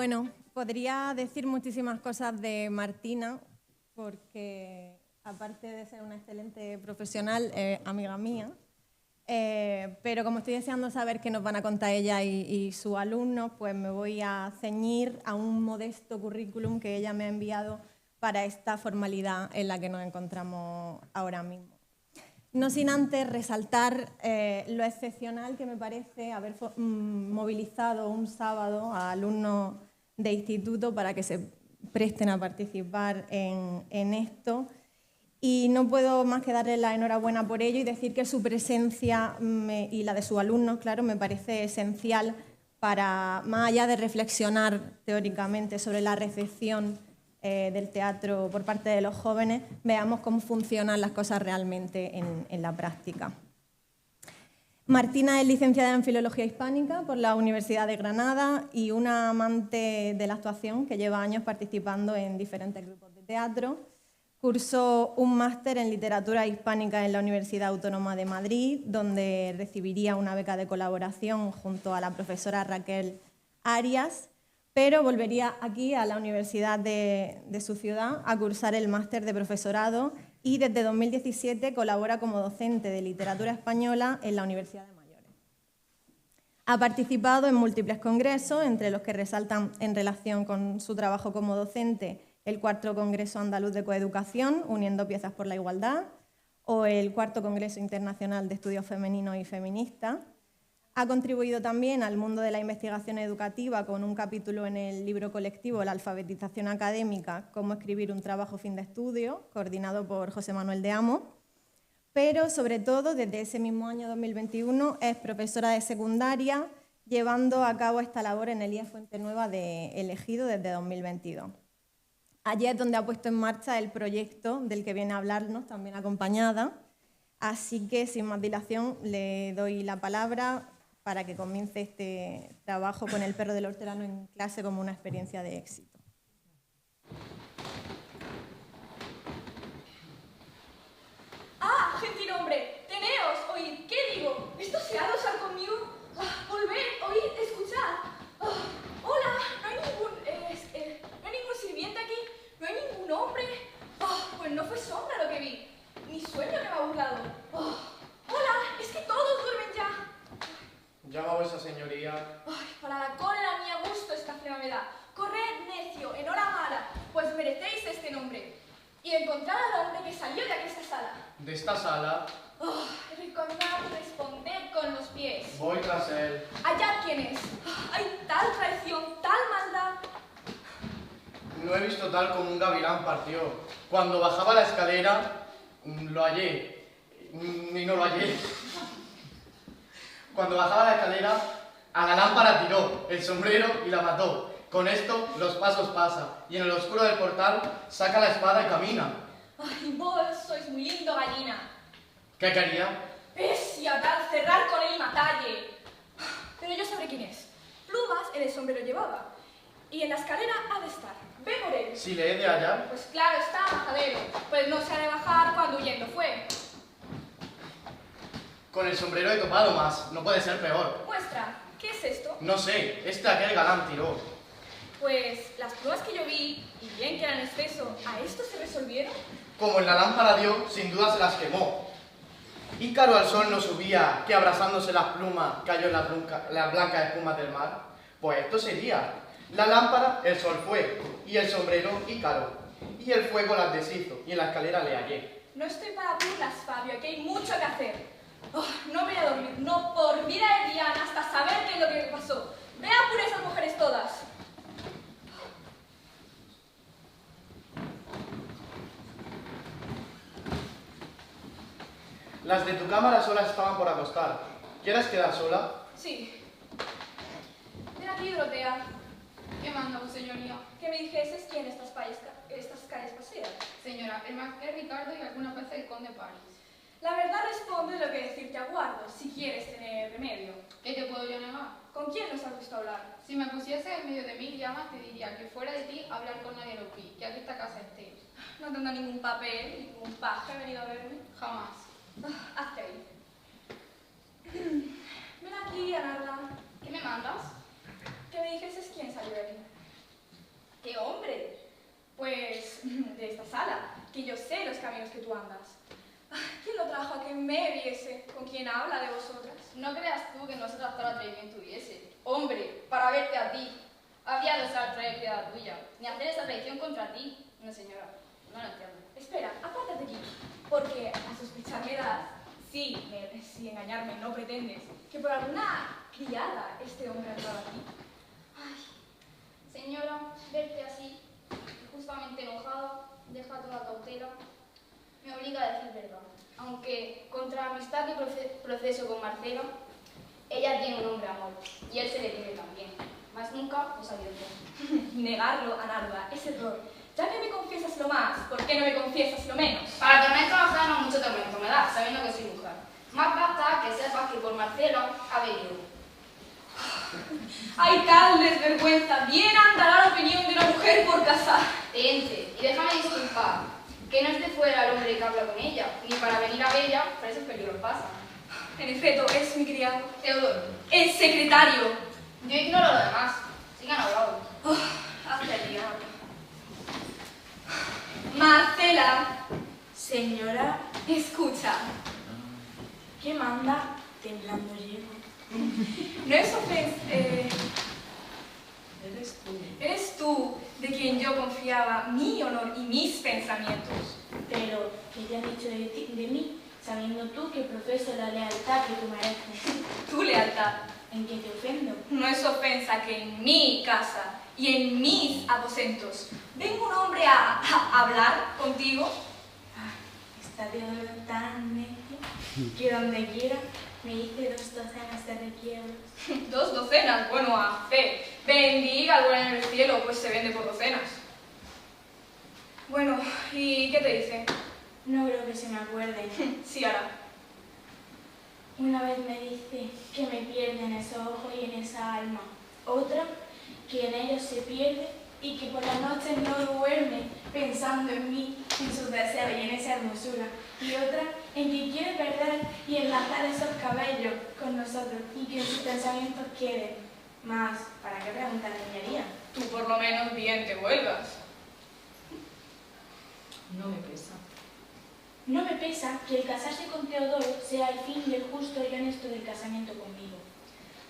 Bueno, podría decir muchísimas cosas de Martina, porque aparte de ser una excelente profesional, amiga mía, pero como estoy deseando saber qué nos van a contar ella y sus alumnos, pues me voy a ceñir a un modesto currículum que ella me ha enviado para esta formalidad en la que nos encontramos ahora mismo. No sin antes resaltar lo excepcional que me parece haber movilizado un sábado a alumnos de instituto para que se presten a participar en esto. Y no puedo más que darles la enhorabuena por ello y decir que su presencia y la de sus alumnos, claro, me parece esencial para, más allá de reflexionar teóricamente sobre la recepción del teatro por parte de los jóvenes, veamos cómo funcionan las cosas realmente en la práctica. Martina es licenciada en Filología Hispánica por la Universidad de Granada y una amante de la actuación que lleva años participando en diferentes grupos de teatro. Cursó un máster en Literatura Hispánica en la Universidad Autónoma de Madrid, donde recibiría una beca de colaboración junto a la profesora Raquel Arias, pero volvería aquí a la universidad de su ciudad a cursar el máster de profesorado y desde 2017 colabora como docente de literatura española en la Universidad de Mayores. Ha participado en múltiples congresos, entre los que resaltan en relación con su trabajo como docente el cuarto Congreso Andaluz de Coeducación, Uniendo Piezas por la Igualdad, o el cuarto Congreso Internacional de Estudios Femeninos y Feministas. Ha contribuido también al mundo de la investigación educativa con un capítulo en el libro colectivo La alfabetización académica, cómo escribir un trabajo fin de estudio, coordinado por José Manuel de Amo. Pero, sobre todo, desde ese mismo año 2021, es profesora de secundaria, llevando a cabo esta labor en el IES Fuentenueva de Elegido desde 2022. Allí es donde ha puesto en marcha el proyecto del que viene a hablarnos, también acompañada. Así que, sin más dilación, le doy la palabra para que comience este trabajo con el perro del hortelano en clase como una experiencia de éxito. ¡Ah, gentil hombre! ¡Teneos! ¡Oíd! ¿Qué digo? ¿Esto se ha de osar conmigo? ¡Volved! ¡Oíd! ¡Escuchad! ¡Hola! ¿No hay ningún sirviente aquí? ¿No hay ningún hombre? Pues no fue sombra lo que vi, ni sueño que me ha burlado. ¡Hola! ¡Es que todos duermen ya! Llama a vuesa señoría. Para la cólera ni a gusto esta flema me da. Corred, necio, en hora mala, pues merecéis este nombre. Y encontrad al hombre que salió de aquesta sala. De esta sala. Recordad y responded con los pies. Voy tras él. Allá quién es. Hay tal traición, tal maldad. No he visto tal como un gavilán partió. Cuando bajaba la escalera, lo hallé. Y no lo hallé. Cuando bajaba la escalera, a la lámpara tiró el sombrero y la mató. Con esto los pasos pasa, y en el oscuro del portal saca la espada y camina. Ay, vos sois muy lindo, gallina. ¿Qué quería? Pesia, tal, cerrar con él y matalle. Pero yo sabré quién es. Plumas en el sombrero llevaba, y en la escalera ha de estar. Ve por él. Si le he de hallar. Pues claro está, majadero, pues no se ha de bajar cuando huyendo fue. Con el sombrero he topado más, no puede ser peor. Muestra, ¿qué es esto? No sé, aquel galán tiró. Pues las pruebas que yo vi, y bien que eran exceso, ¿a esto se resolvieron? Como en la lámpara dio, sin duda se las quemó. Ícaro al sol no subía, que abrazándose las plumas cayó en la blanca espuma del mar. Pues esto sería. La lámpara, el sol fue, y el sombrero, Ícaro. Y el fuego las deshizo, y en la escalera le hallé. No estoy para burlas, Fabio, que hay mucho que hacer. No voy a dormir, no por vida de Diana, hasta saber qué es lo que pasó. Vean por esas mujeres todas. Las de tu cámara solas estaban por acostar. ¿Quieres quedar sola? Sí. Ven aquí, Dorotea. ¿Qué manda, señoría? Que me dijeses quién estas calles pasean. Señora, el marqués Ricardo y algunas veces el conde París. La verdad responde lo que decirte aguardo, si quieres tener remedio. ¿Qué te puedo yo negar? ¿Con quién nos has visto hablar? Si me pusiese en medio de 1000 llamas, te diría que fuera de ti hablar con nadie lo vi, que aquí esta casa esté. No tendrá ningún papel, ningún paje venido a verme. Jamás. Hazte ahí. Ven aquí, Anarda. ¿Qué me mandas? Que me dijeses quién salió de aquí. ese con quien habla de vosotras? No creas tú que nosotras tal atrevimiento tuviese. Hombre, para verte a ti. Había de ser traición tuya, ni hacer esa traición contra ti. No, señora, no lo entiendo. Espera, apártate aquí, porque a sospechar me das, si engañarme no pretendes, que por alguna criada este hombre ha entrado aquí. Ay, señora, verte así, justamente enojada, deja toda cautela, me obliga a decir verdad. Aunque contra la amistad que proceso con Marcela, ella tiene un hombre amor, y él se le tiene también. Más nunca os abierto. Negarlo, Anarda, es error. Ya que me confiesas lo más, ¿por qué no me confiesas lo menos? Para tormento ajeno mucho tormento me da, sabiendo que soy mujer. Más basta que sepas que por Marcelo ha venido. ¡Ay, tal desvergüenza! Bien andará la opinión de una mujer por casar. Entre, y déjame disculpar, que no esté fuera el hombre que habla con ella, ni para venir a verla, por esos peligros pasan. En efecto, es mi criado. Teodoro, ¡El secretario! yo ignoro lo demás, sigan hablando. Hazte el diablo. Marcela, Señora, escucha. ¿qué manda? Temblando llego. No es ofensa. Eres tú. Eres tú de quien yo confiaba mi honor y mis pensamientos. Pero, ¿qué te han dicho de mí, sabiendo tú que profeso la lealtad que tú mereces? Tu lealtad. ¿En qué te ofendo? No es ofensa que en mi casa y en mis aposentos venga un hombre a hablar contigo. Está Teodoro tan necio que donde quiera me dice 2 docenas de requiebros. 2 docenas, bueno, a fe. Bendiga al bueno en el cielo, pues se vende por docenas. Bueno, ¿y qué te dice? No creo que se me acuerde. Sí, ahora. Una vez me dice que me pierde en esos ojos y en esa alma. Otra, que en ellos se pierde y que por las noches no duerme pensando en mí, en sus deseos y en esa hermosura. Y otra, en que quiere perder y enlazar esos cabellos con nosotros y que en sus pensamientos quiere. Más, ¿para qué preguntar niñería? Tú por lo menos bien te vuelvas. No me pesa. No me pesa que el casarse con Teodoro sea el fin del justo y honesto del casamiento conmigo.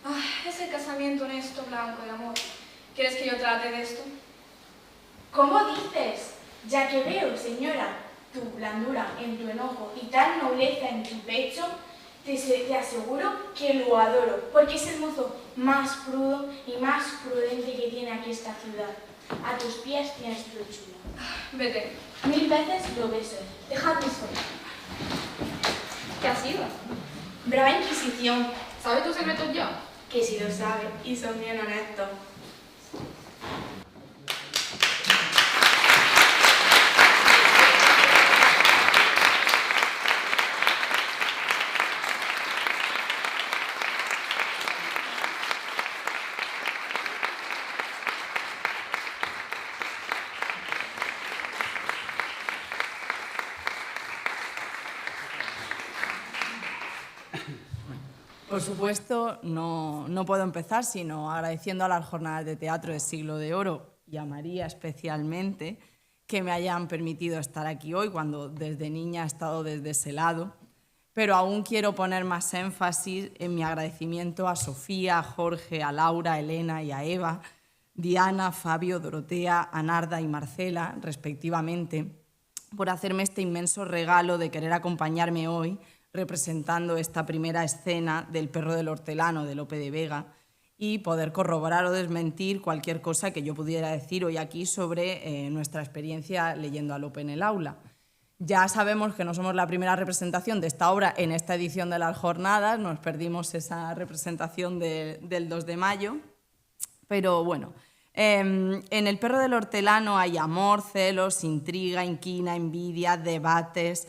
Ah, es el casamiento honesto, blanco de amor. ¿Quieres que yo trate de esto? ¿Cómo dices? Ya que veo, señora, tu blandura en tu enojo y tal nobleza en tu pecho, te aseguro que lo adoro, porque es el mozo más prudo y más prudente que tiene aquí esta ciudad. A tus pies tienes tu hechura. Vete. 1000 veces lo beso. Dejadme sola. ¿Qué ha sido? Brava Inquisición, ¿Sabes tus secretos ya? que si lo sabe y son bien honestos. Por supuesto, no puedo empezar sino agradeciendo a las jornadas de teatro de Siglo de Oro y a María especialmente que me hayan permitido estar aquí hoy cuando desde niña he estado desde ese lado. Pero aún quiero poner más énfasis en mi agradecimiento a Sofía, a Jorge, a Laura, a Elena y a Eva, Diana, Fabio, Dorotea, Anarda y Marcela, respectivamente, por hacerme este inmenso regalo de querer acompañarme hoy representando esta primera escena del Perro del Hortelano de Lope de Vega y poder corroborar o desmentir cualquier cosa que yo pudiera decir hoy aquí sobre nuestra experiencia leyendo a Lope en el aula. Ya sabemos que no somos la primera representación de esta obra en esta edición de las jornadas, nos perdimos esa representación del 2 de mayo, pero bueno, en El Perro del Hortelano hay amor, celos, intriga, inquina, envidia, debates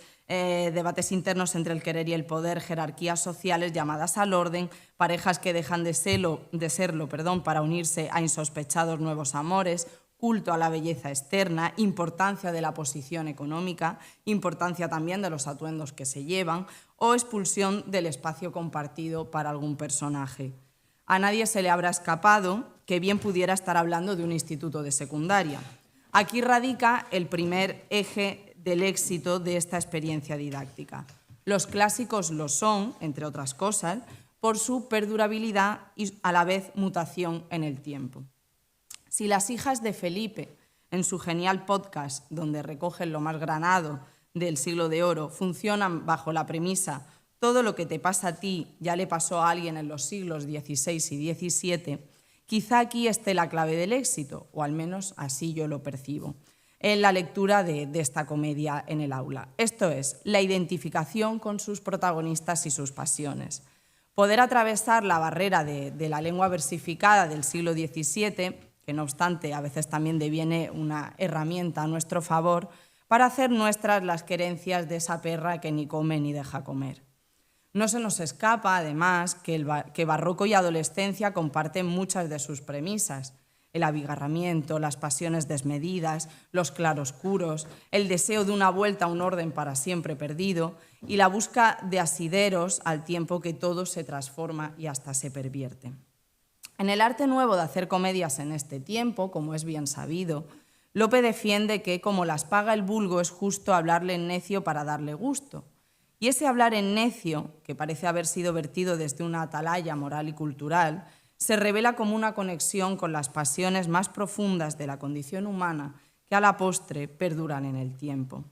internos entre el querer y el poder, jerarquías sociales llamadas al orden, parejas que dejan de serlo, para unirse a insospechados nuevos amores, culto a la belleza externa, importancia de la posición económica, importancia también de los atuendos que se llevan o expulsión del espacio compartido para algún personaje. A nadie se le habrá escapado que bien pudiera estar hablando de un instituto de secundaria. Aquí radica el primer eje del éxito de esta experiencia didáctica. Los clásicos lo son, entre otras cosas, por su perdurabilidad y a la vez mutación en el tiempo. Si Las hijas de Felipe, en su genial podcast, donde recogen lo más granado del siglo de oro, funcionan bajo la premisa todo lo que te pasa a ti ya le pasó a alguien en los siglos XVI y XVII, quizá aquí esté la clave del éxito, o al menos así yo lo percibo, en la lectura de esta comedia en el aula. Esto es, la identificación con sus protagonistas y sus pasiones. Poder atravesar la barrera de la lengua versificada del siglo XVII, que no obstante a veces también deviene una herramienta a nuestro favor, para hacer nuestras las querencias de esa perra que ni come ni deja comer. No se nos escapa, además, que barroco y adolescencia comparten muchas de sus premisas. El abigarramiento, las pasiones desmedidas, los claroscuros, el deseo de una vuelta a un orden para siempre perdido y la búsqueda de asideros al tiempo que todo se transforma y hasta se pervierte. En el arte nuevo de hacer comedias en este tiempo, como es bien sabido, Lope defiende que, como las paga el vulgo, es justo hablarle en necio para darle gusto. Y ese hablar en necio, que parece haber sido vertido desde una atalaya moral y cultural, se revela como una conexión con las pasiones más profundas de la condición humana que a la postre perduran en el tiempo.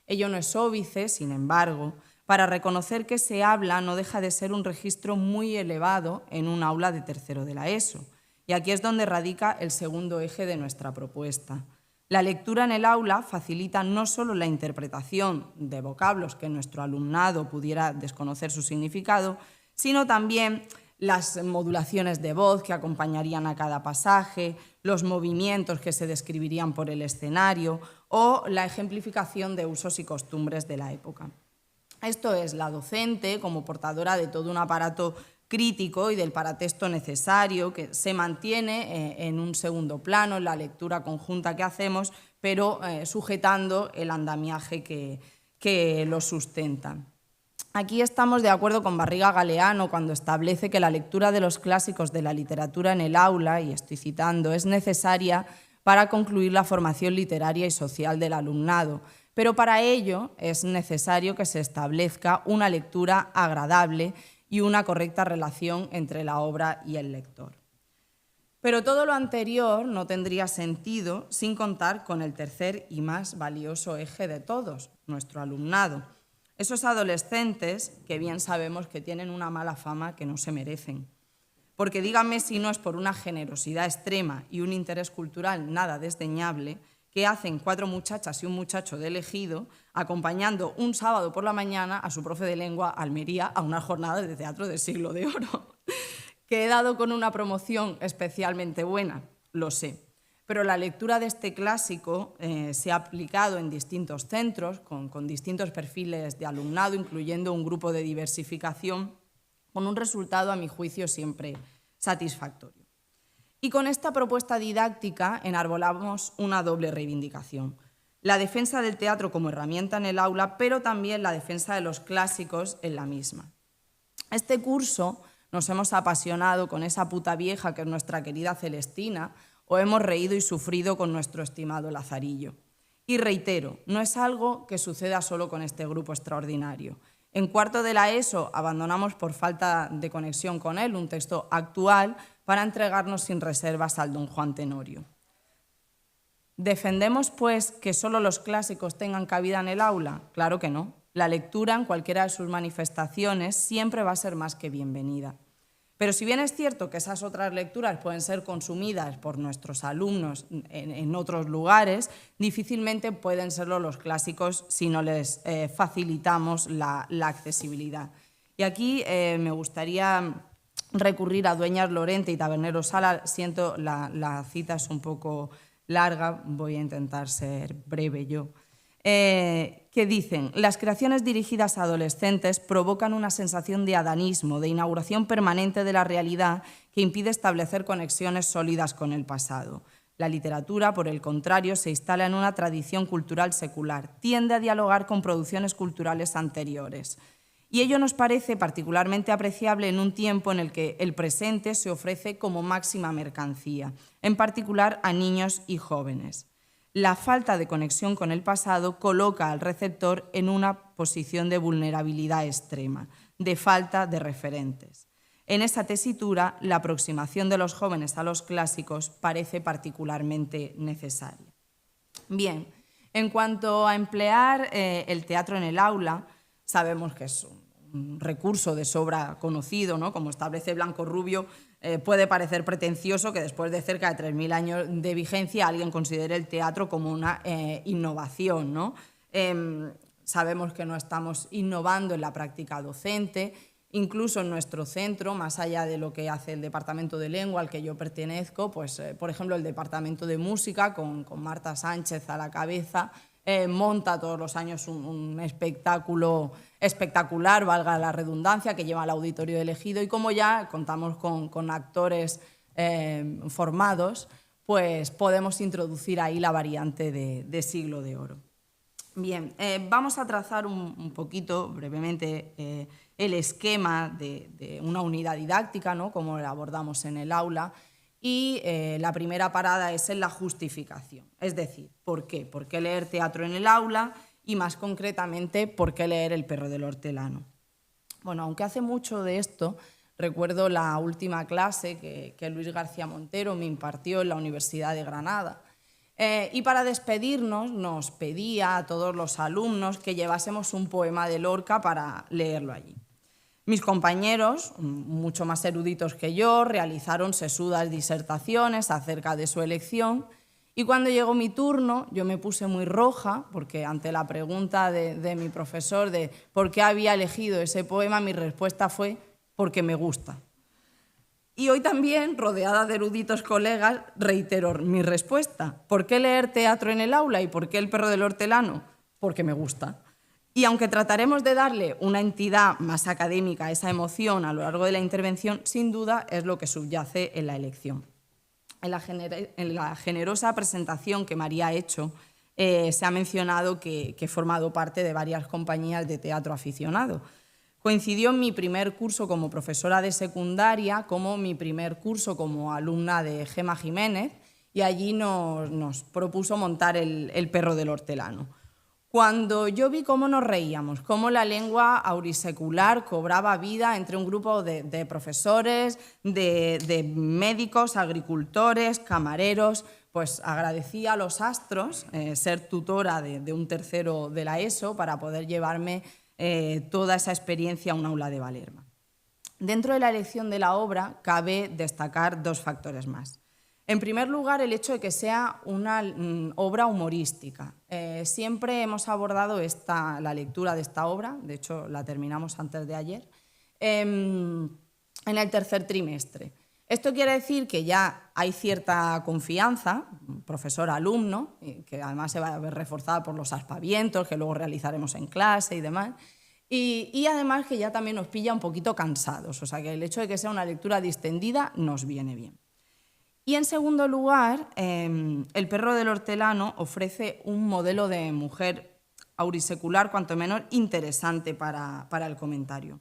Ello no es óbice, sin embargo, para reconocer que se habla no deja de ser un registro muy elevado en un aula de tercero de la ESO. Y aquí es donde radica el segundo eje de nuestra propuesta. La lectura en el aula facilita no solo la interpretación de vocablos que nuestro alumnado pudiera desconocer su significado, sino también las modulaciones de voz que acompañarían a cada pasaje, los movimientos que se describirían por el escenario o la ejemplificación de usos y costumbres de la época. Esto es, la docente, como portadora de todo un aparato crítico y del paratexto necesario, que se mantiene en un segundo plano en la lectura conjunta que hacemos, pero sujetando el andamiaje que lo sustenta. Aquí estamos de acuerdo con Barriga Galeano cuando establece que la lectura de los clásicos de la literatura en el aula, y estoy citando, es necesaria para concluir la formación literaria y social del alumnado, pero para ello es necesario que se establezca una lectura agradable y una correcta relación entre la obra y el lector. Pero todo lo anterior no tendría sentido sin contar con el tercer y más valioso eje de todos, nuestro alumnado. Esos adolescentes que bien sabemos que tienen una mala fama que no se merecen. Porque díganme si no es por una generosidad extrema y un interés cultural nada desdeñable que hacen 4 muchachas y un muchacho de elegido acompañando un sábado por la mañana a su profe de lengua a Almería a una jornada de teatro del siglo de oro. Que he dado con una promoción especialmente buena, lo sé. Pero la lectura de este clásico se ha aplicado en distintos centros, con distintos perfiles de alumnado, incluyendo un grupo de diversificación, con un resultado, a mi juicio, siempre satisfactorio. Y con esta propuesta didáctica enarbolamos una doble reivindicación. La defensa del teatro como herramienta en el aula, pero también la defensa de los clásicos en la misma. Este curso nos hemos apasionado con esa puta vieja que es nuestra querida Celestina, o hemos reído y sufrido con nuestro estimado Lazarillo. Y reitero, no es algo que suceda solo con este grupo extraordinario. En cuarto de la ESO abandonamos por falta de conexión con él un texto actual para entregarnos sin reservas al don Juan Tenorio. ¿Defendemos, pues, que solo los clásicos tengan cabida en el aula? Claro que no. La lectura, en cualquiera de sus manifestaciones, siempre va a ser más que bienvenida. Pero si bien es cierto que esas otras lecturas pueden ser consumidas por nuestros alumnos en otros lugares, difícilmente pueden serlo los clásicos si no les facilitamos la accesibilidad. Y aquí me gustaría recurrir a Dueñas Lorente y Tabernero Sala. Siento, la cita es un poco larga, voy a intentar ser breve yo. Que dicen: las creaciones dirigidas a adolescentes provocan una sensación de adanismo, de inauguración permanente de la realidad que impide establecer conexiones sólidas con el pasado. La literatura, por el contrario, se instala en una tradición cultural secular, tiende a dialogar con producciones culturales anteriores. Y ello nos parece particularmente apreciable en un tiempo en el que el presente se ofrece como máxima mercancía, en particular a niños y jóvenes. La falta de conexión con el pasado coloca al receptor en una posición de vulnerabilidad extrema, de falta de referentes. En esa tesitura, la aproximación de los jóvenes a los clásicos parece particularmente necesaria. Bien, en cuanto a emplear el teatro en el aula, sabemos que es un recurso de sobra conocido, ¿no? Como establece Blanco Rubio, puede parecer pretencioso que después de cerca de 3.000 años de vigencia alguien considere el teatro como una innovación, ¿no? Sabemos que no estamos innovando en la práctica docente. Incluso en nuestro centro, más allá de lo que hace el Departamento de Lengua al que yo pertenezco, pues, por ejemplo, el Departamento de Música, con Marta Sánchez a la cabeza, monta todos los años un espectáculo espectacular, valga la redundancia, que lleva al auditorio elegido, y como ya contamos con actores formados, pues podemos introducir ahí la variante de Siglo de Oro. Bien, vamos a trazar un poquito, brevemente, el esquema de una unidad didáctica, ¿no? Como la abordamos en el aula, y la primera parada es en la justificación. Es decir, ¿por qué? ¿Por qué leer teatro en el aula? Y más concretamente, ¿por qué leer El perro del hortelano? Bueno, aunque hace mucho de esto, recuerdo la última clase que Luis García Montero me impartió en la Universidad de Granada. Y para despedirnos nos pedía a todos los alumnos que llevásemos un poema de Lorca para leerlo allí. Mis compañeros, mucho más eruditos que yo, realizaron sesudas disertaciones acerca de su elección, y cuando llegó mi turno yo me puse muy roja porque ante la pregunta de mi profesor de por qué había elegido ese poema, mi respuesta fue porque me gusta. Y hoy también, rodeada de eruditos colegas, reitero mi respuesta. ¿Por qué leer teatro en el aula y por qué El perro del hortelano? Porque me gusta. Y aunque trataremos de darle una entidad más académica a esa emoción a lo largo de la intervención, sin duda es lo que subyace en la elección. En la generosa presentación que María ha hecho, se ha mencionado que he formado parte de varias compañías de teatro aficionado. Coincidió en mi primer curso como profesora de secundaria como mi primer curso como alumna de Gema Jiménez, y allí nos propuso montar el perro del hortelano. Cuando yo vi cómo nos reíamos, cómo la lengua aurisecular cobraba vida entre un grupo de profesores, de médicos, agricultores, camareros, pues agradecí a los astros ser tutora de un tercero de la ESO para poder llevarme toda esa experiencia a un aula de Valerma. Dentro de la elección de la obra cabe destacar dos factores más. En primer lugar, el hecho de que sea una obra humorística. Siempre hemos abordado la lectura de esta obra, de hecho la terminamos antes de ayer, en el tercer trimestre. Esto quiere decir que ya hay cierta confianza, profesor-alumno, que además se va a ver reforzada por los aspavientos que luego realizaremos en clase y demás, y además que ya también nos pilla un poquito cansados, o sea que el hecho de que sea una lectura distendida nos viene bien. Y en segundo lugar, El perro del hortelano ofrece un modelo de mujer aurisecular, cuanto menos interesante para el comentario.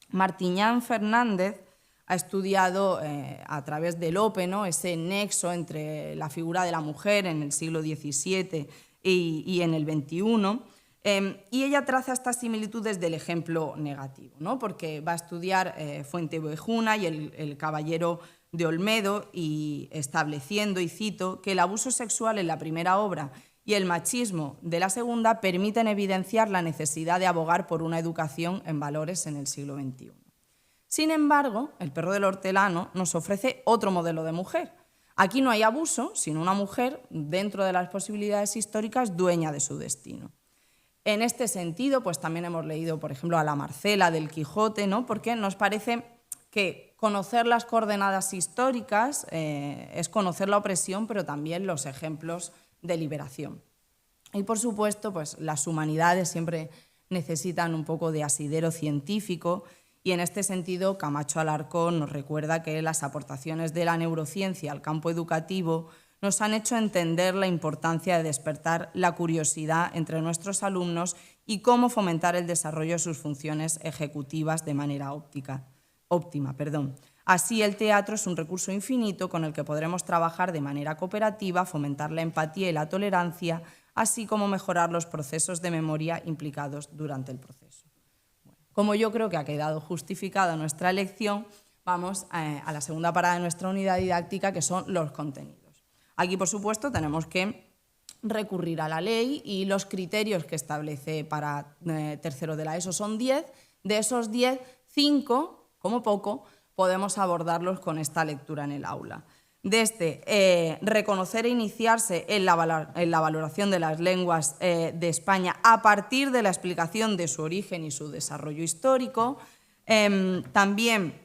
Martiñán Fernández ha estudiado a través de Lope, ¿no?, ese nexo entre la figura de la mujer en el siglo XVII y en el XXI, y ella traza estas similitudes del ejemplo negativo, ¿no?, porque va a estudiar Fuenteovejuna y el Caballero de Olmedo, y estableciendo, y cito, que el abuso sexual en la primera obra y el machismo de la segunda permiten evidenciar la necesidad de abogar por una educación en valores en el siglo XXI. Sin embargo, El perro del hortelano nos ofrece otro modelo de mujer. Aquí no hay abuso, sino una mujer, dentro de las posibilidades históricas, dueña de su destino. En este sentido, pues también hemos leído, por ejemplo, a la Marcela del Quijote, ¿no?, porque nos parece que conocer las coordenadas históricas es conocer la opresión, pero también los ejemplos de liberación. Y, por supuesto, pues las humanidades siempre necesitan un poco de asidero científico, y en este sentido Camacho Alarcón nos recuerda que las aportaciones de la neurociencia al campo educativo nos han hecho entender la importancia de despertar la curiosidad entre nuestros alumnos y cómo fomentar el desarrollo de sus funciones ejecutivas de manera óptima. óptima. Así, el teatro es un recurso infinito con el que podremos trabajar de manera cooperativa, fomentar la empatía y la tolerancia, así como mejorar los procesos de memoria implicados durante el proceso. Bueno, como yo creo que ha quedado justificada nuestra elección, vamos a la segunda parada de nuestra unidad didáctica, que son los contenidos. Aquí, por supuesto, tenemos que recurrir a la ley y los criterios que establece para tercero de la ESO son 10. De esos 10, 5, como poco, podemos abordarlos con esta lectura en el aula. Desde reconocer e iniciarse en la valoración de las lenguas de España a partir de la explicación de su origen y su desarrollo histórico. También,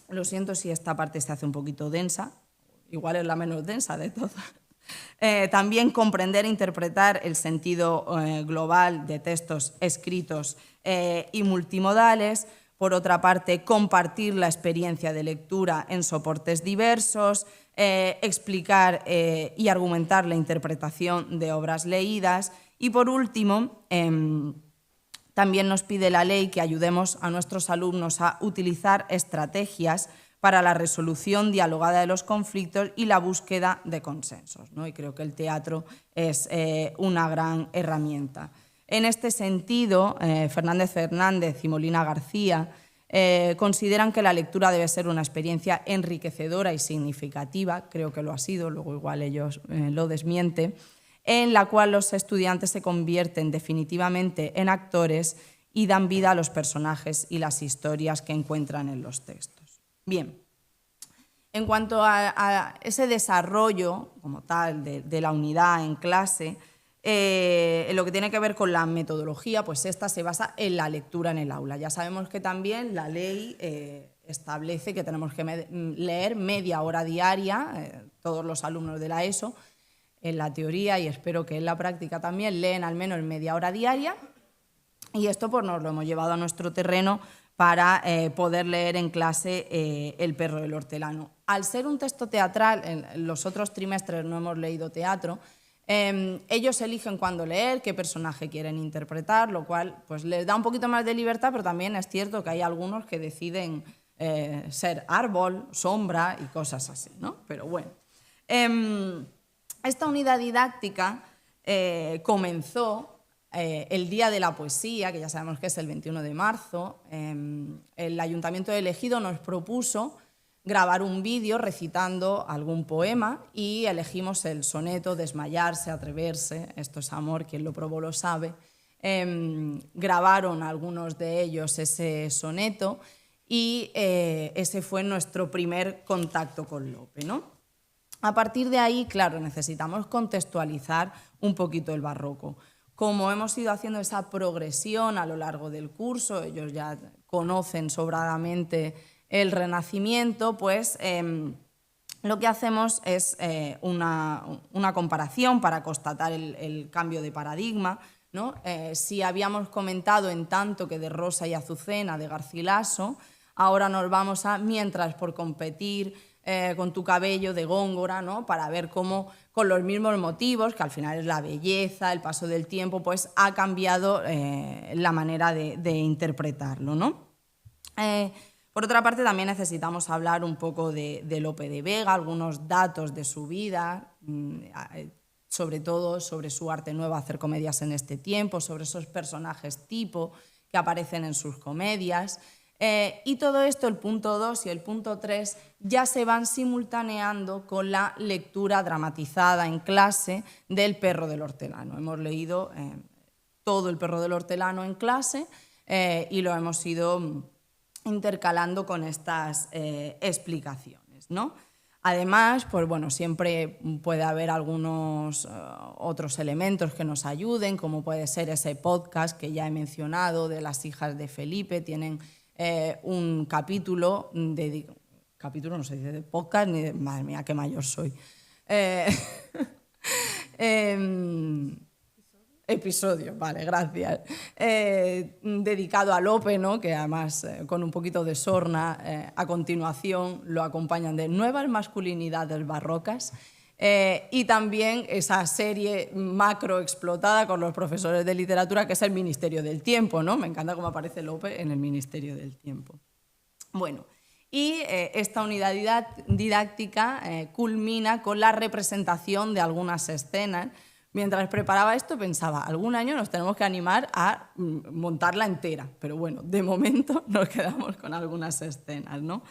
lo siento si esta parte se hace un poquito densa, igual es la menos densa de todas. También comprender e interpretar el sentido global de textos escritos y multimodales. Por otra parte, compartir la experiencia de lectura en soportes diversos, explicar y argumentar la interpretación de obras leídas. Y por último, también nos pide la ley que ayudemos a nuestros alumnos a utilizar estrategias para la resolución dialogada de los conflictos y la búsqueda de consensos, ¿no? Y creo que el teatro es una gran herramienta. En este sentido, Fernández y Molina García consideran que la lectura debe ser una experiencia enriquecedora y significativa, creo que lo ha sido, luego igual ellos lo desmienten, en la cual los estudiantes se convierten definitivamente en actores y dan vida a los personajes y las historias que encuentran en los textos. Bien, en cuanto a ese desarrollo como tal de la unidad en clase, en lo que tiene que ver con la metodología, pues esta se basa en la lectura en el aula. Ya sabemos que también la ley establece que tenemos que leer media hora diaria, todos los alumnos de la ESO, en la teoría y espero que en la práctica también leen al menos media hora diaria, y esto pues nos lo hemos llevado a nuestro terreno para poder leer en clase El perro del hortelano. Al ser un texto teatral, en los otros trimestres no hemos leído teatro, ellos eligen cuándo leer, qué personaje quieren interpretar, lo cual pues, les da un poquito más de libertad, pero también es cierto que hay algunos que deciden ser árbol, sombra y cosas así, ¿no? Pero bueno, esta unidad didáctica comenzó el Día de la Poesía, que ya sabemos que es el 21 de marzo. El Ayuntamiento de Ejido nos propuso grabar un vídeo recitando algún poema y elegimos el soneto Desmayarse, atreverse, esto es amor, quien lo probó lo sabe. Grabaron algunos de ellos ese soneto y ese fue nuestro primer contacto con Lope, ¿no? A partir de ahí, claro, necesitamos contextualizar un poquito el barroco. Como hemos ido haciendo esa progresión a lo largo del curso, ellos ya conocen sobradamente el Renacimiento, pues lo que hacemos es una comparación para constatar el cambio de paradigma, ¿no? Si habíamos comentado en tanto que de Rosa y Azucena, de Garcilaso, ahora nos vamos a Mientras por competir con tu cabello, de Góngora, ¿no? Para ver cómo con los mismos motivos, que al final es la belleza, el paso del tiempo, pues ha cambiado la manera de interpretarlo, ¿no? Por otra parte, también necesitamos hablar un poco de Lope de Vega, algunos datos de su vida, sobre todo sobre su arte nuevo, hacer comedias en este tiempo, sobre esos personajes tipo que aparecen en sus comedias. Y todo esto, el punto 2 y el punto 3, ya se van simultaneando con la lectura dramatizada en clase del Perro del Hortelano. Hemos leído todo el Perro del Hortelano en clase y lo hemos ido intercalando con estas explicaciones, ¿no? Además, pues bueno, siempre puede haber algunos otros elementos que nos ayuden, como puede ser ese podcast que ya he mencionado de las hijas de Felipe. Tienen un capítulo, capítulo no se dice de podcast, ni de, madre mía, qué mayor soy. Episodio, vale, gracias. Dedicado a Lope, ¿no? Que además con un poquito de sorna, a continuación lo acompañan de Nuevas masculinidades barrocas y también esa serie macro explotada con los profesores de literatura que es El Ministerio del Tiempo, ¿no? Me encanta cómo aparece Lope en El Ministerio del Tiempo. Bueno, Y esta unidad didáctica culmina con la representación de algunas escenas. Mientras preparaba esto pensaba, algún año nos tenemos que animar a montarla entera, pero bueno, de momento nos quedamos con algunas escenas, ¿no?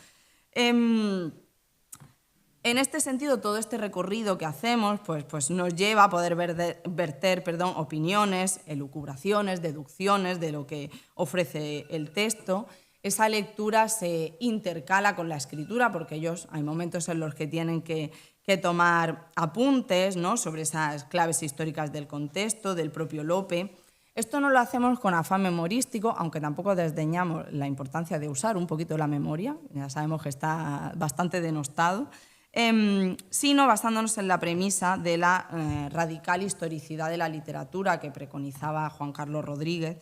En este sentido, todo este recorrido que hacemos pues nos lleva a poder verter opiniones, elucubraciones, deducciones de lo que ofrece el texto. Esa lectura se intercala con la escritura, porque ellos hay momentos en los que tienen que tomar apuntes, ¿no?, sobre esas claves históricas del contexto, del propio Lope. Esto no lo hacemos con afán memorístico, aunque tampoco desdeñamos la importancia de usar un poquito la memoria, ya sabemos que está bastante denostado, sino basándonos en la premisa de la radical historicidad de la literatura que preconizaba Juan Carlos Rodríguez,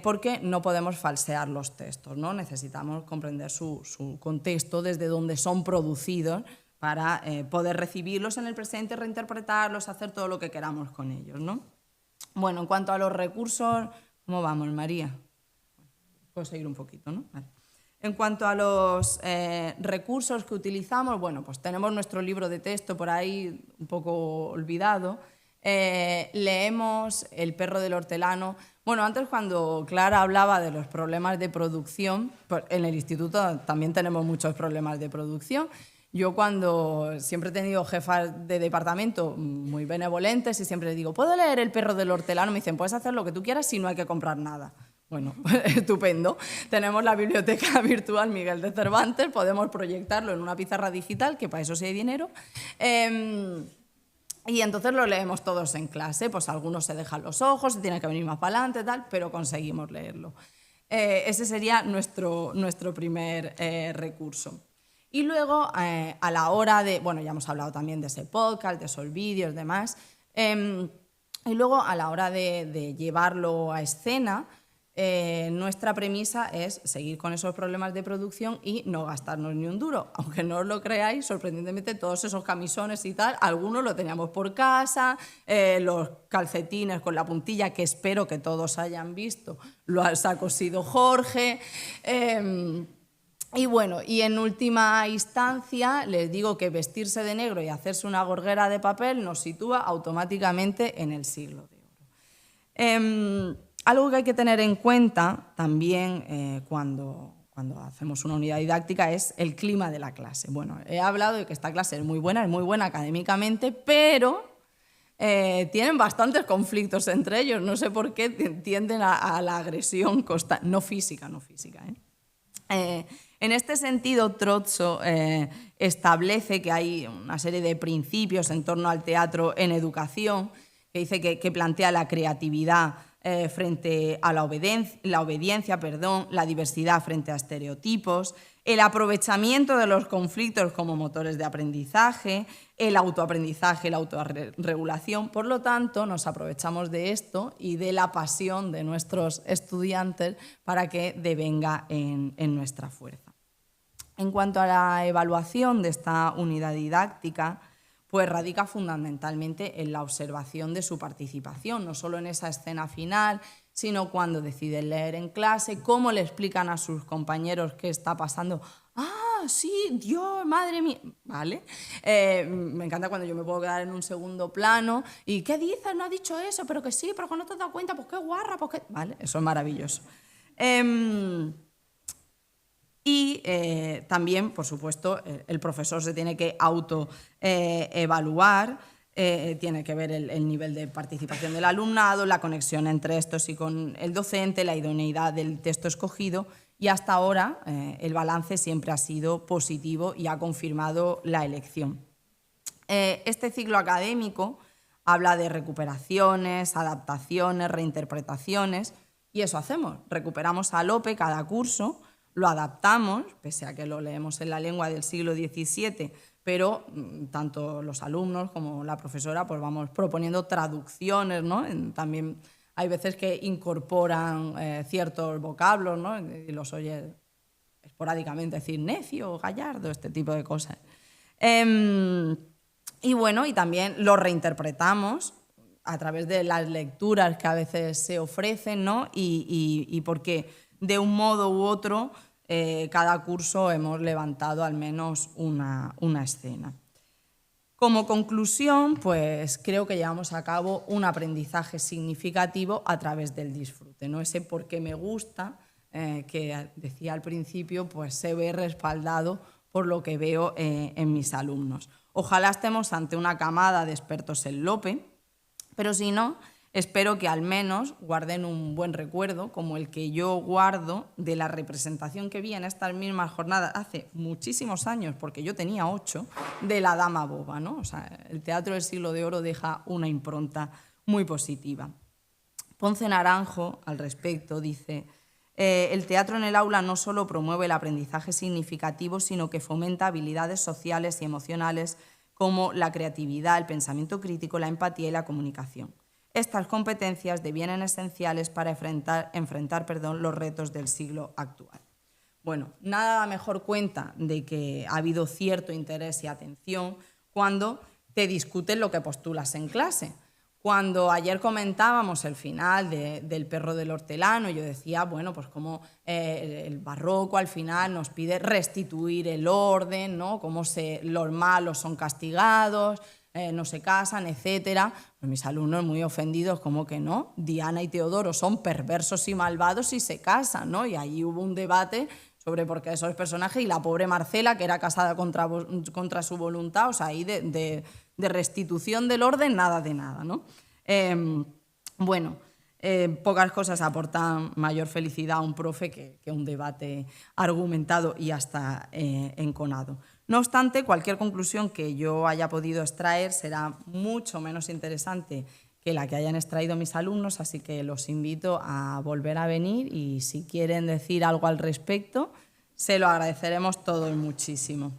porque no podemos falsear los textos, ¿no? Necesitamos comprender su contexto, desde donde son producidos, para poder recibirlos en el presente, reinterpretarlos, hacer todo lo que queramos con ellos, ¿no? Bueno, en cuanto a los recursos, ¿cómo vamos, María? Puedo seguir un poquito, ¿no? Vale. En cuanto a los recursos que utilizamos, bueno, pues tenemos nuestro libro de texto por ahí un poco olvidado. Leemos El perro del hortelano. Bueno, antes cuando Clara hablaba de los problemas de producción, pues en el instituto también tenemos muchos problemas de producción. Yo cuando siempre he tenido jefas de departamento muy benevolentes y siempre les digo, ¿puedo leer El perro del hortelano? Me dicen, puedes hacer lo que tú quieras si no hay que comprar nada. Bueno, estupendo. Tenemos la biblioteca virtual Miguel de Cervantes, podemos proyectarlo en una pizarra digital, que para eso sí hay dinero. Y entonces lo leemos todos en clase, pues algunos se dejan los ojos, se tienen que venir más para adelante, tal, pero conseguimos leerlo. Ese sería nuestro primer recurso. Y luego, a la hora de... Bueno, ya hemos hablado también de ese podcast, de esos vídeos, demás. Y luego, a la hora de llevarlo a escena, nuestra premisa es seguir con esos problemas de producción y no gastarnos ni un duro. Aunque no os lo creáis, sorprendentemente todos esos camisones y tal, algunos lo teníamos por casa, los calcetines con la puntilla, que espero que todos hayan visto, los ha cosido Jorge. Y bueno, y en última instancia les digo que vestirse de negro y hacerse una gorguera de papel nos sitúa automáticamente en el siglo de oro. Algo que hay que tener en cuenta también cuando hacemos una unidad didáctica es el clima de la clase. Bueno, he hablado de que esta clase es muy buena académicamente, pero tienen bastantes conflictos entre ellos. No sé por qué tienden a la agresión constante, no física. En este sentido, Trozzo establece que hay una serie de principios en torno al teatro en educación, que dice que plantea la creatividad frente a la obediencia, la diversidad frente a estereotipos, el aprovechamiento de los conflictos como motores de aprendizaje, el autoaprendizaje, la autorregulación. Por lo tanto, nos aprovechamos de esto y de la pasión de nuestros estudiantes para que devenga en nuestra fuerza. En cuanto a la evaluación de esta unidad didáctica, pues radica fundamentalmente en la observación de su participación, no solo en esa escena final, sino cuando deciden leer en clase, cómo le explican a sus compañeros qué está pasando. ¡Ah, sí, Dios, madre mía! ¿Vale? Me encanta cuando yo me puedo quedar en un segundo plano y ¿qué dices? No has dicho eso, pero que sí, pero que no te has dado cuenta, pues qué guarra, pues qué... ¿Vale? Eso es maravilloso. Y también, por supuesto, el profesor se tiene que autoevaluar, tiene que ver el nivel de participación del alumnado, la conexión entre estos y con el docente, la idoneidad del texto escogido, y hasta ahora el balance siempre ha sido positivo y ha confirmado la elección. Este ciclo académico habla de recuperaciones, adaptaciones, reinterpretaciones, y eso hacemos. Recuperamos a Lope cada curso, lo adaptamos, pese a que lo leemos en la lengua del siglo XVII, pero tanto los alumnos como la profesora pues vamos proponiendo traducciones, ¿no? También hay veces que incorporan ciertos vocablos, ¿no? Y los oye esporádicamente decir necio, gallardo, este tipo de cosas. Y bueno, y también lo reinterpretamos a través de las lecturas que a veces se ofrecen, ¿no? Y porque de un modo u otro cada curso hemos levantado al menos una escena. Como conclusión, pues creo que llevamos a cabo un aprendizaje significativo a través del disfrute, ¿no? Ese porque me gusta, que decía al principio, pues se ve respaldado por lo que veo en mis alumnos. Ojalá estemos ante una camada de expertos en Lope, pero si no, espero que al menos guarden un buen recuerdo, como el que yo guardo de la representación que vi en estas mismas jornadas hace muchísimos años, porque yo tenía 8, de La Dama Boba, ¿no? O sea, el Teatro del Siglo de Oro deja una impronta muy positiva. Ponce Naranjo, al respecto, dice: el teatro en el aula no solo promueve el aprendizaje significativo, sino que fomenta habilidades sociales y emocionales como la creatividad, el pensamiento crítico, la empatía y la comunicación. Estas competencias devienen esenciales para enfrentar los retos del siglo actual. Bueno, nada mejor cuenta de que ha habido cierto interés y atención cuando te discuten lo que postulas en clase. Cuando ayer comentábamos el final del Perro del Hortelano, yo decía, bueno, pues como el barroco al final nos pide restituir el orden, ¿no? Cómo los malos son castigados, no se casan, etcétera. Pues mis alumnos muy ofendidos, como que no, Diana y Teodoro son perversos y malvados y se casan, ¿no? Y allí hubo un debate sobre por qué esos personajes, y la pobre Marcela, que era casada contra su voluntad, o sea, ahí de restitución del orden, nada de nada, ¿no? Pocas cosas aportan mayor felicidad a un profe que un debate argumentado y hasta enconado. No obstante, cualquier conclusión que yo haya podido extraer será mucho menos interesante que la que hayan extraído mis alumnos, así que los invito a volver a venir y si quieren decir algo al respecto, se lo agradeceremos todos muchísimo.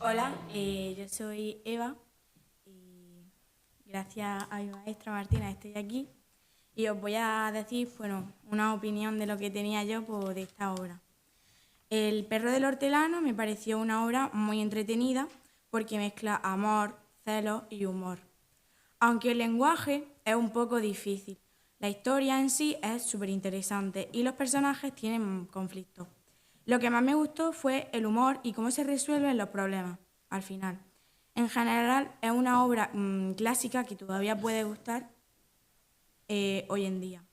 Hola, yo soy Eva y gracias a mi maestra Martina estoy aquí y os voy a decir, bueno, una opinión de lo que tenía yo de esta obra. El Perro del Hortelano me pareció una obra muy entretenida porque mezcla amor, celos y humor. Aunque el lenguaje es un poco difícil, la historia en sí es súper interesante y los personajes tienen conflictos. Lo que más me gustó fue el humor y cómo se resuelven los problemas al final. En general es una obra clásica que todavía puede gustar hoy en día.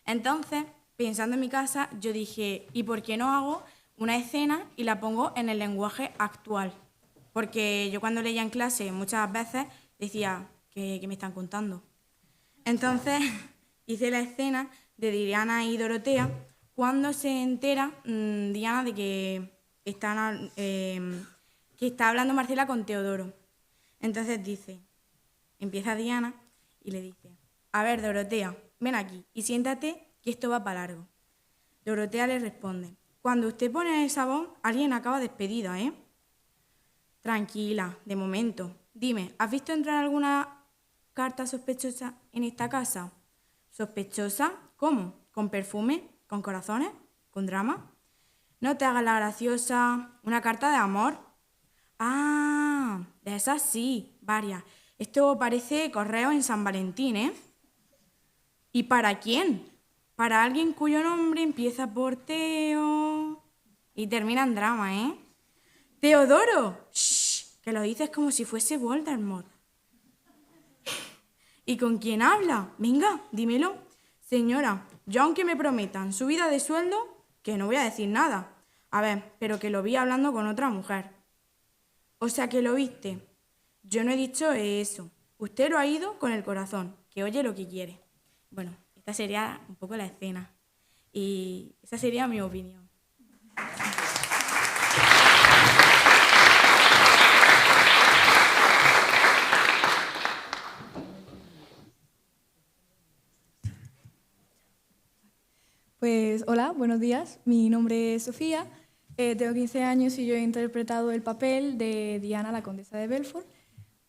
Entonces, pensando en mi casa, yo dije, ¿y por qué no hago una escena y la pongo en el lenguaje actual? Porque yo cuando leía en clase muchas veces decía, ¿qué me están contando? Entonces hice la escena de Diana y Dorotea cuando se entera Diana de que está hablando Marcela con Teodoro. Entonces empieza Diana y le dice, a ver, Dorotea, ven aquí y siéntate que esto va para largo. Dorotea le responde, cuando usted pone esa voz, alguien acaba despedida, ¿eh? Tranquila, de momento. Dime, ¿has visto entrar alguna carta sospechosa en esta casa? ¿Sospechosa? ¿Cómo? ¿Con perfume? ¿Con corazones? ¿Con drama? No te hagas la graciosa. ¿Una carta de amor? Ah, de esas sí, varias. Esto parece correo en San Valentín, ¿eh? ¿Y para quién? Para alguien cuyo nombre empieza por Teo y termina en drama, ¿eh? ¡Teodoro! ¡Shh! Que lo dices como si fuese Voldemort. ¿Y con quién habla? Venga, dímelo. Señora, yo aunque me prometan subida de sueldo, que no voy a decir nada. A ver, pero que lo vi hablando con otra mujer. O sea que lo viste. Yo no he dicho eso. Usted lo ha ido con el corazón, que oye lo que quiere. Bueno, esta sería un poco la escena. Y esa sería mi opinión. Pues hola, buenos días. Mi nombre es Sofía, tengo 15 años y yo he interpretado el papel de Diana, la condesa de Belfort.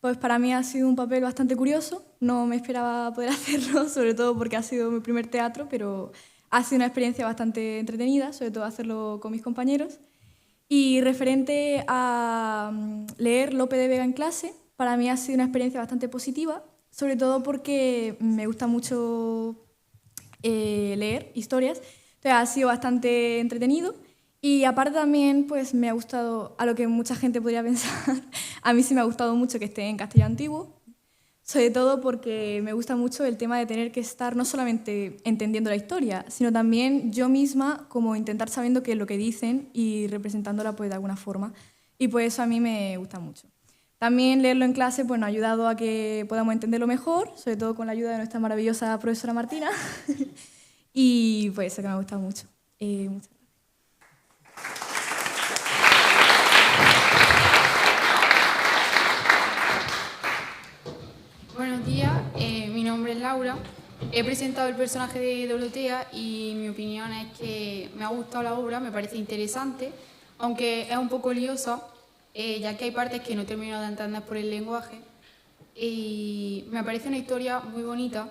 Pues para mí ha sido un papel bastante curioso, no me esperaba poder hacerlo, sobre todo porque ha sido mi primer teatro, pero ha sido una experiencia bastante entretenida, sobre todo hacerlo con mis compañeros. Y referente a leer Lope de Vega en clase, para mí ha sido una experiencia bastante positiva, sobre todo porque me gusta mucho leer historias, entonces ha sido bastante entretenido y aparte también pues me ha gustado, a lo que mucha gente podría pensar, a mí sí me ha gustado mucho que esté en castellano antiguo, sobre todo porque me gusta mucho el tema de tener que estar no solamente entendiendo la historia, sino también yo misma como intentar sabiendo qué es lo que dicen y representándola pues de alguna forma, y pues eso a mí me gusta mucho. También leerlo en clase pues, nos ha ayudado a que podamos entenderlo mejor, sobre todo con la ayuda de nuestra maravillosa profesora Martina. Y pues eso que me ha gustado mucho. Muchas gracias. Buenos días, mi nombre es Laura. He presentado el personaje de Dorotea y mi opinión es que me ha gustado la obra, me parece interesante, aunque es un poco liosa, ya que hay partes que no termino de entender por el lenguaje. Y me parece una historia muy bonita.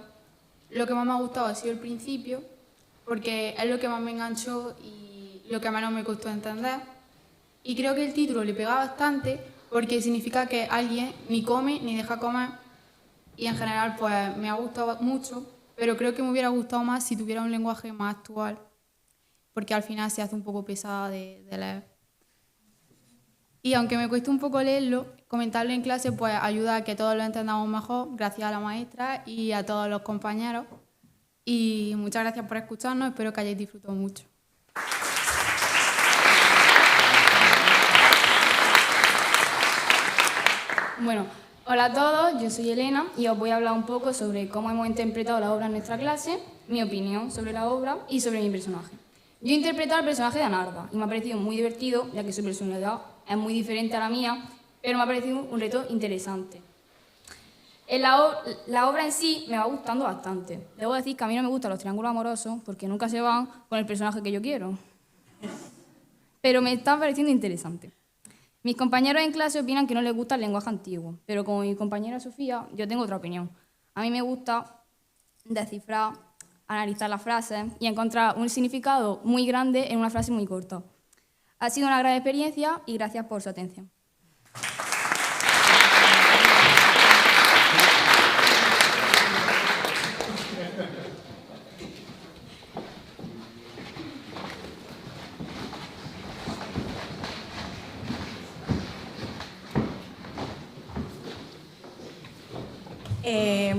Lo que más me ha gustado ha sido el principio, porque es lo que más me enganchó y lo que menos me costó entender. Y creo que el título le pega bastante, porque significa que alguien ni come ni deja comer. Y en general pues me ha gustado mucho, pero creo que me hubiera gustado más si tuviera un lenguaje más actual, porque al final se hace un poco pesada de leer. Y aunque me cueste un poco leerlo, comentarlo en clase pues ayuda a que todos lo entendamos mejor, gracias a la maestra y a todos los compañeros. Y muchas gracias por escucharnos, espero que hayáis disfrutado mucho. Bueno, hola a todos, yo soy Elena y os voy a hablar un poco sobre cómo hemos interpretado la obra en nuestra clase, mi opinión sobre la obra y sobre mi personaje. Yo he interpretado al personaje de Anarda y me ha parecido muy divertido, ya que su personalidad es muy diferente a la mía, pero me ha parecido un reto interesante. La obra en sí me va gustando bastante. Debo decir que a mí no me gustan los triángulos amorosos porque nunca se van con el personaje que yo quiero. Pero me está pareciendo interesante. Mis compañeros en clase opinan que no les gusta el lenguaje antiguo, pero como mi compañera Sofía, yo tengo otra opinión. A mí me gusta descifrar, analizar las frases y encontrar un significado muy grande en una frase muy corta. Ha sido una gran experiencia y gracias por su atención.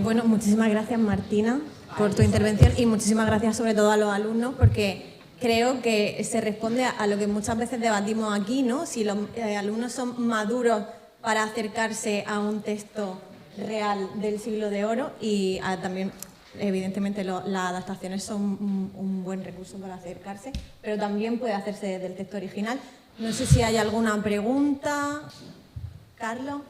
Bueno, muchísimas gracias Martina por tu intervención y muchísimas gracias sobre todo a los alumnos porque creo que se responde a lo que muchas veces debatimos aquí, ¿no? Si los alumnos son maduros para acercarse a un texto real del Siglo de Oro y también, evidentemente, las adaptaciones son un buen recurso para acercarse, pero también puede hacerse desde el texto original. No sé si hay alguna pregunta. Carlos.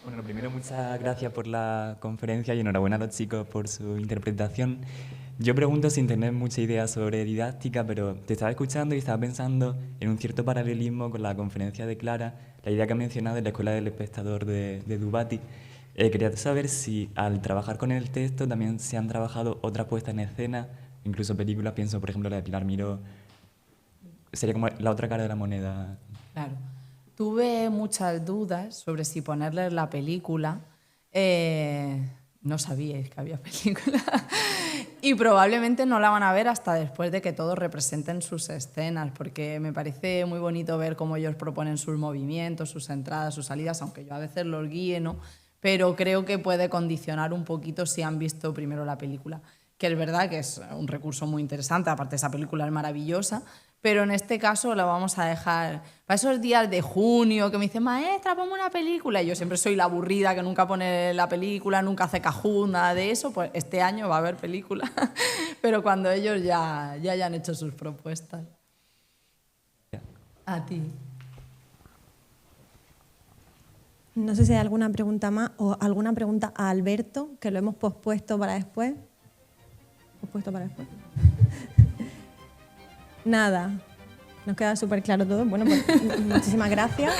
Bueno, primero muchas gracias por la conferencia y enhorabuena a los chicos por su interpretación. Yo pregunto sin tener mucha idea sobre didáctica, pero te estaba escuchando y estaba pensando en un cierto paralelismo con la conferencia de Clara, la idea que ha mencionado de la Escuela del Espectador de Dubati. Quería saber si al trabajar con el texto también se han trabajado otras puestas en escena, incluso películas, pienso por ejemplo la de Pilar Miró, sería como la otra cara de la moneda. Claro. Tuve muchas dudas sobre si ponerles la película. No sabíais que había película. Y probablemente no la van a ver hasta después de que todos representen sus escenas, porque me parece muy bonito ver cómo ellos proponen sus movimientos, sus entradas, sus salidas, aunque yo a veces los guíe, ¿no? Pero creo que puede condicionar un poquito si han visto primero la película, que es verdad que es un recurso muy interesante, aparte esa película es maravillosa, pero en este caso la vamos a dejar para esos días de junio que me dicen, maestra, ponme una película, y yo siempre soy la aburrida que nunca pone la película, nunca hace Cajún, nada de eso, pues este año va a haber película, pero cuando ellos ya hayan hecho sus propuestas. A ti. No sé si hay alguna pregunta más o alguna pregunta a Alberto, que lo hemos pospuesto para después. ¿Pospuesto para después? Nada. Nos queda súper claro todo. Bueno, pues muchísimas gracias.